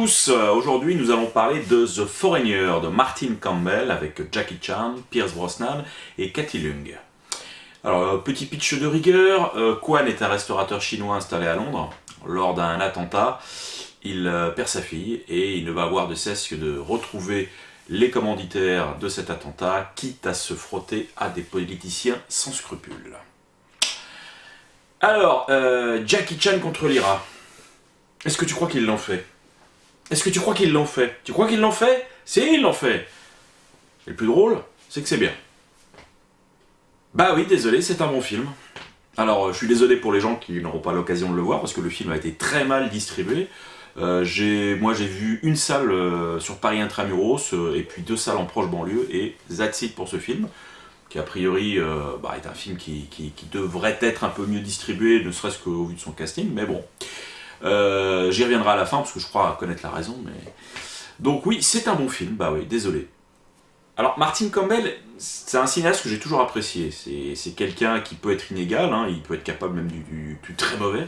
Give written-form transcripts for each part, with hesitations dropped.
tous, aujourd'hui nous allons parler de The Foreigner de Martin Campbell avec Jackie Chan, Pierce Brosnan et Cathy Leung. Alors, petit pitch de rigueur, Kwan est un restaurateur chinois installé à Londres. Lors d'un attentat, il perd sa fille et il ne va avoir de cesse que de retrouver les commanditaires de cet attentat, quitte à se frotter à des politiciens sans scrupules. Alors, Jackie Chan contre l'IRA. Est-ce que tu crois qu'ils l'ont fait? Est-ce que tu crois qu'ils l'ont fait? Tu crois qu'ils l'ont fait? Si, ils l'ont fait. Et le plus drôle, c'est que c'est bien. Bah oui, désolé, c'est un bon film. Alors, je suis désolé pour les gens qui n'auront pas l'occasion de le voir, parce que le film a été très mal distribué. Moi, j'ai vu une salle sur Paris Intramuros, et puis 2 salles en proche banlieue, et that's it pour ce film, qui a priori est un film qui devrait être un peu mieux distribué, ne serait-ce qu'au vu de son casting, mais bon. J'y reviendrai à la fin, parce que je crois connaître la raison, mais... Donc oui, c'est un bon film, bah oui, désolé. Alors, Martin Campbell, c'est un cinéaste que j'ai toujours apprécié. C'est quelqu'un qui peut être inégal, hein, il peut être capable même du très mauvais.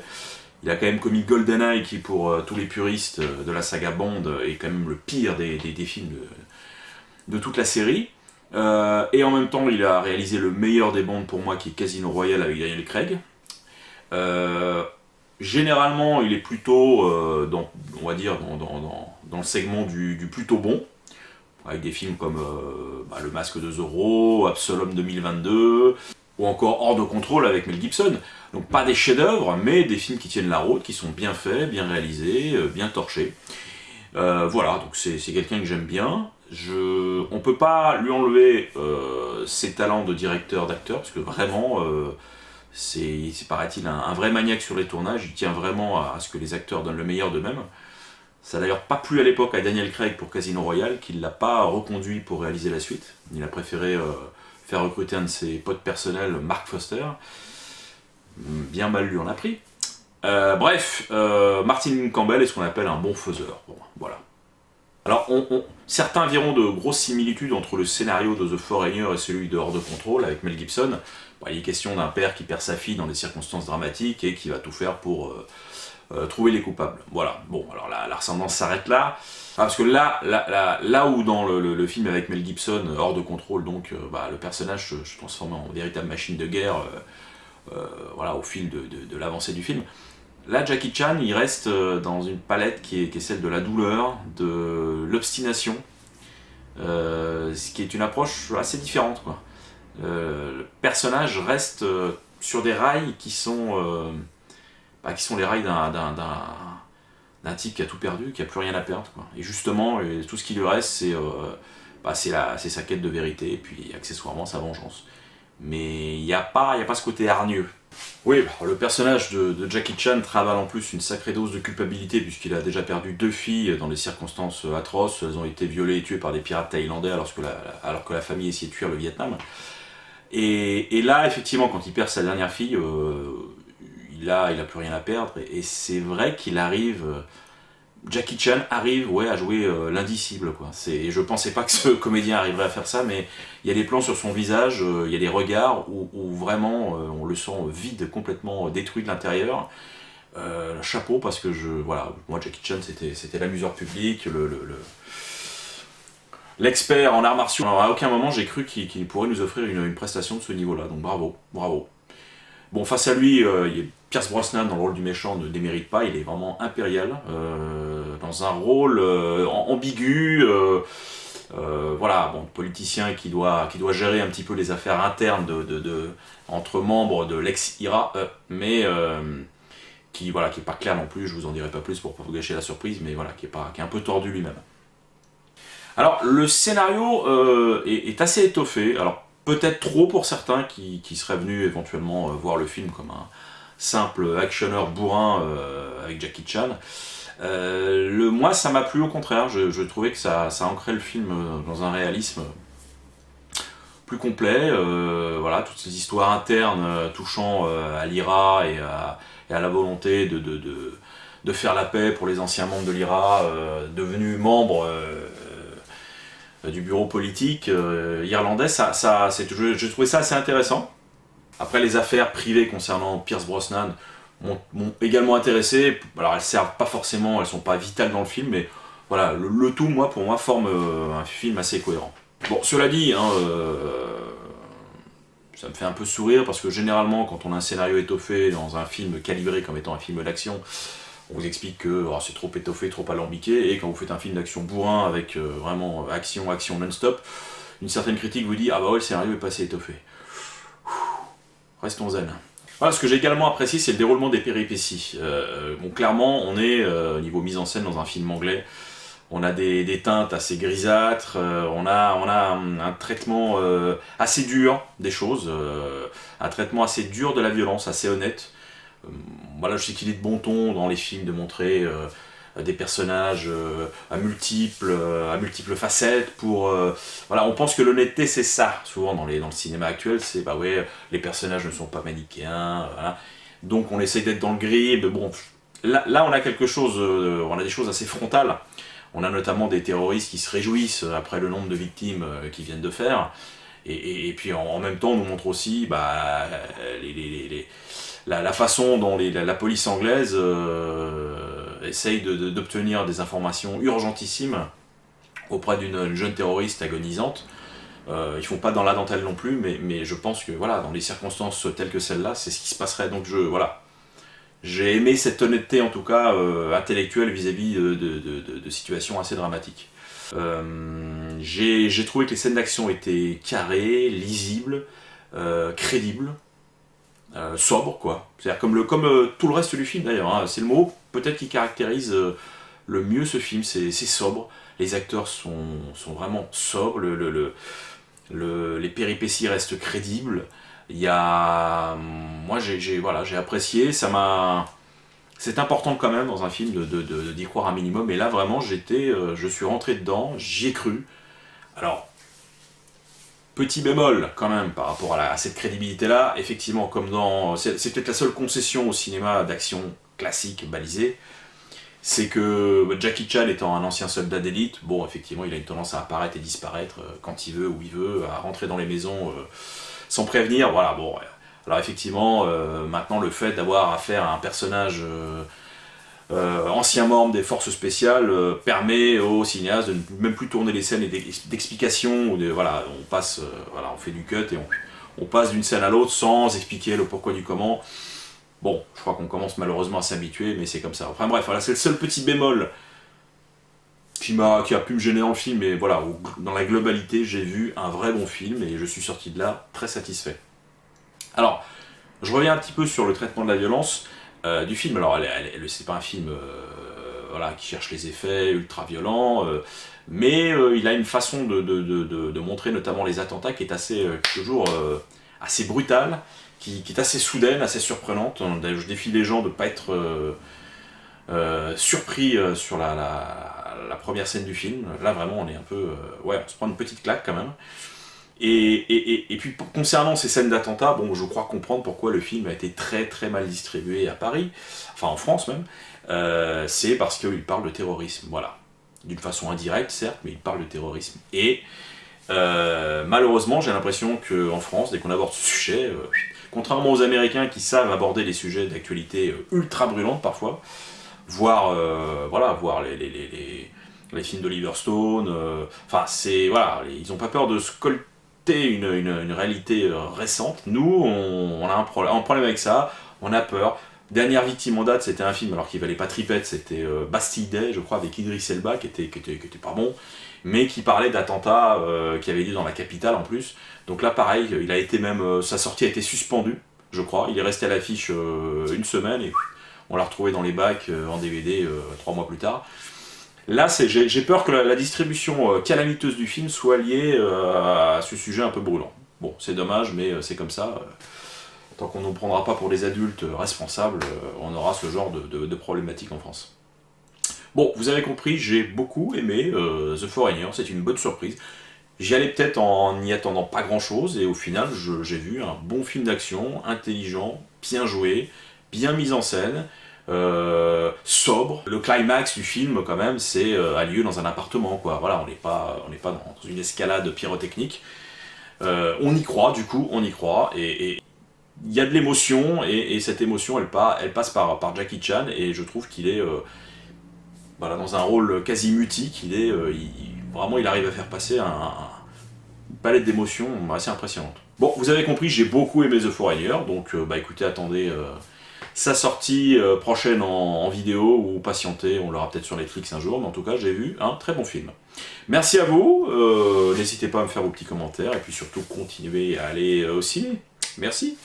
Il a quand même commis GoldenEye, qui pour tous les puristes de la saga Bond est quand même le pire des films de toute la série. Et en même temps, il a réalisé le meilleur des Bonds pour moi, qui est Casino Royale avec Daniel Craig. Généralement, il est plutôt dans le segment du plutôt bon, avec des films comme Le Masque de Zorro, Absalom 2022, ou encore Hors de contrôle avec Mel Gibson. Donc pas des chefs-d'œuvre, mais des films qui tiennent la route, qui sont bien faits, bien réalisés, bien torchés. Voilà, donc c'est quelqu'un que j'aime bien. On peut pas lui enlever ses talents de directeur, d'acteur, parce que vraiment... c'est paraît-il un vrai maniaque sur les tournages, il tient vraiment à ce que les acteurs donnent le meilleur d'eux-mêmes. Ça n'a d'ailleurs pas plu à l'époque à Daniel Craig pour Casino Royale, qui ne l'a pas reconduit pour réaliser la suite. Il a préféré faire recruter un de ses potes personnels, Mark Foster. Bien mal lui en a pris. Martin Campbell est ce qu'on appelle un bon faiseur. Bon, voilà. Alors, certains verront de grosses similitudes entre le scénario de The Foreigner et celui de Hors de contrôle avec Mel Gibson. Bon, il est question d'un père qui perd sa fille dans des circonstances dramatiques et qui va tout faire pour trouver les coupables. Voilà, bon, alors la ressemblance s'arrête là. Parce que là où dans le film avec Mel Gibson, Hors de contrôle, donc le personnage se transforme en véritable machine de guerre au fil de l'avancée du film. Là, Jackie Chan, il reste dans une palette qui est celle de la douleur, de l'obstination, ce qui est une approche assez différente, quoi. Le personnage reste sur des rails qui sont les rails d'un type qui a tout perdu, qui a plus rien à perdre, quoi. Et justement, tout ce qui lui reste, c'est sa quête de vérité, et puis accessoirement sa vengeance. Mais il n'y a pas ce côté hargneux. Oui, le personnage de Jackie Chan travaille en plus une sacrée dose de culpabilité, puisqu'il a déjà perdu 2 filles dans des circonstances atroces. Elles ont été violées et tuées par des pirates thaïlandais alors que la famille essayait de fuir le Vietnam. Et là, effectivement, quand il perd sa dernière fille, il a plus rien à perdre. Et c'est vrai qu'il arrive... Jackie Chan arrive à jouer l'indicible, quoi. Je pensais pas que ce comédien arriverait à faire ça, mais il y a des plans sur son visage, il y a des regards où vraiment on le sent vide, complètement détruit de l'intérieur. Chapeau, parce que moi Jackie Chan c'était l'amuseur public, l'expert en arts martiaux. Alors, à aucun moment j'ai cru qu'il pourrait nous offrir une prestation de ce niveau-là, donc bravo. Bon, face à lui, Pierce Brosnan dans le rôle du méchant ne démérite pas, il est vraiment impérial, dans un rôle ambigu, politicien qui doit gérer un petit peu les affaires internes entre membres de l'ex-IRA, mais qui est pas clair non plus, je vous en dirai pas plus pour pas vous gâcher la surprise, mais voilà, qui est un peu tordu lui-même. Alors, le scénario est assez étoffé, alors peut-être trop pour certains qui seraient venus éventuellement voir le film comme un simple actionneur bourrin avec Jackie Chan. Moi, ça m'a plu au contraire, je trouvais que ça ancrait le film dans un réalisme plus complet. Toutes ces histoires internes touchant à l'IRA et à la volonté de faire la paix pour les anciens membres de l'IRA devenus membres du bureau politique irlandais, je trouvais ça assez intéressant. Après, les affaires privées concernant Pierce Brosnan m'ont également intéressé. Alors elles servent pas forcément, elles sont pas vitales dans le film, mais Voilà, le tout, pour moi, forme un film assez cohérent. Bon, cela dit, hein, ça me fait un peu sourire parce que généralement, quand on a un scénario étoffé dans un film calibré comme étant un film d'action, on vous explique que oh, c'est trop étoffé, trop alambiqué, et quand vous faites un film d'action bourrin avec vraiment action non-stop, une certaine critique vous dit ah bah ouais, le scénario est pas assez étoffé. Restons zen. Voilà, ce que j'ai également apprécié, c'est le déroulement des péripéties. Bon, clairement, on est au niveau mise en scène dans un film anglais. On a des teintes assez grisâtres, on a un traitement assez dur des choses, un traitement assez dur de la violence, assez honnête. Voilà, je sais qu'il est de bon ton dans les films de montrer des personnages à multiples facettes pour... voilà, on pense que l'honnêteté c'est ça, souvent dans le cinéma actuel, c'est bah ouais, les personnages ne sont pas manichéens, voilà. Donc on essaye d'être dans le gris, mais bon, là on a quelque chose, on a des choses assez frontales. On a notamment des terroristes qui se réjouissent après le nombre de victimes qu'ils viennent de faire. Et puis en même temps, on nous montre aussi bah, la façon dont la police anglaise essaye d'obtenir des informations urgentissimes auprès d'une jeune terroriste agonisante. Ils font pas dans la dentelle non plus, mais je pense que voilà, dans les circonstances telles que celle-là, c'est ce qui se passerait. Donc voilà. J'ai aimé cette honnêteté, en tout cas, intellectuelle vis-à-vis de situations assez dramatiques. J'ai trouvé que les scènes d'action étaient carrées, lisibles, crédibles, sobres, quoi. C'est-à-dire comme tout le reste du film, d'ailleurs. Hein. C'est le mot, peut-être, qui caractérise le mieux ce film. C'est sobre. Les acteurs sont vraiment sobres. Les péripéties restent crédibles. Il y a... Moi, j'ai apprécié, c'est important quand même dans un film d'y croire un minimum, et là vraiment je suis rentré dedans, j'y ai cru. Alors, petit bémol quand même par rapport à cette crédibilité-là, effectivement, c'est peut-être la seule concession au cinéma d'action classique, balisé, c'est que Jackie Chan étant un ancien soldat d'élite, bon, effectivement, il a une tendance à apparaître et disparaître quand il veut, où il veut, à rentrer dans les maisons sans prévenir, voilà, bon. Alors effectivement, maintenant le fait d'avoir affaire à un personnage ancien membre des forces spéciales permet aux cinéastes de ne même plus tourner les scènes d'explication, voilà, on fait du cut et on passe d'une scène à l'autre sans expliquer le pourquoi du comment. Bon, je crois qu'on commence malheureusement à s'habituer, mais c'est comme ça. Enfin bref, voilà, c'est le seul petit bémol qui a pu me gêner dans le film, mais voilà, dans la globalité, j'ai vu un vrai bon film et je suis sorti de là très satisfait. Alors, je reviens un petit peu sur le traitement de la violence du film. Alors, c'est pas un film voilà, qui cherche les effets ultra violents, mais il a une façon de montrer notamment les attentats qui est toujours assez brutale, qui est assez soudaine, assez surprenante. Je défie les gens de ne pas être surpris sur la première scène du film. Là, vraiment, on est un peu... ouais, on se prend une petite claque quand même. Et puis concernant ces scènes d'attentats, bon, je crois comprendre pourquoi le film a été très très mal distribué à Paris, enfin en France même, c'est parce qu'il parle de terrorisme, voilà. D'une façon indirecte certes, mais il parle de terrorisme. Et malheureusement, j'ai l'impression qu'en France, dès qu'on aborde ce sujet, contrairement aux Américains qui savent aborder des sujets d'actualité ultra brûlantes parfois, voir les films d'Oliver Stone, enfin voilà, ils n'ont pas peur de scolter une réalité récente. Nous, on a un problème avec ça, on a peur. Dernière victime en date, c'était un film, alors qu'il valait pas tripette, c'était Bastille Day, je crois, avec Idriss Elba, qui était pas bon, mais qui parlait d'attentats qui avaient lieu dans la capitale en plus. Donc là, pareil, il a été même, sa sortie a été suspendue, je crois. Il est resté à l'affiche une semaine et on l'a retrouvé dans les bacs en DVD 3 mois plus tard. Là, j'ai peur que la distribution calamiteuse du film soit liée à ce sujet un peu brûlant. Bon, c'est dommage, mais c'est comme ça. Tant qu'on ne nous prendra pas pour des adultes responsables, on aura ce genre de problématique en France. Bon, vous avez compris, j'ai beaucoup aimé The Foreigner, c'est une bonne surprise. J'y allais peut-être en n'y attendant pas grand-chose, et au final, j'ai vu un bon film d'action, intelligent, bien joué, bien mis en scène, sobre. Le climax du film, quand même, a lieu dans un appartement, quoi. Voilà, on n'est pas dans une escalade pyrotechnique. On y croit, du coup, on y croit, et il y a de l'émotion, et cette émotion, elle passe par Jackie Chan, et je trouve qu'il est voilà, dans un rôle quasi mutique. Vraiment, il arrive à faire passer une palette d'émotions assez impressionnante. Bon, vous avez compris, j'ai beaucoup aimé The Foreigner, donc bah écoutez, attendez sa sortie prochaine en vidéo, ou patientez, on l'aura peut-être sur Netflix un jour, mais en tout cas, j'ai vu un très bon film. Merci à vous, n'hésitez pas à me faire vos petits commentaires, et puis surtout, continuez à aller au ciné. Merci.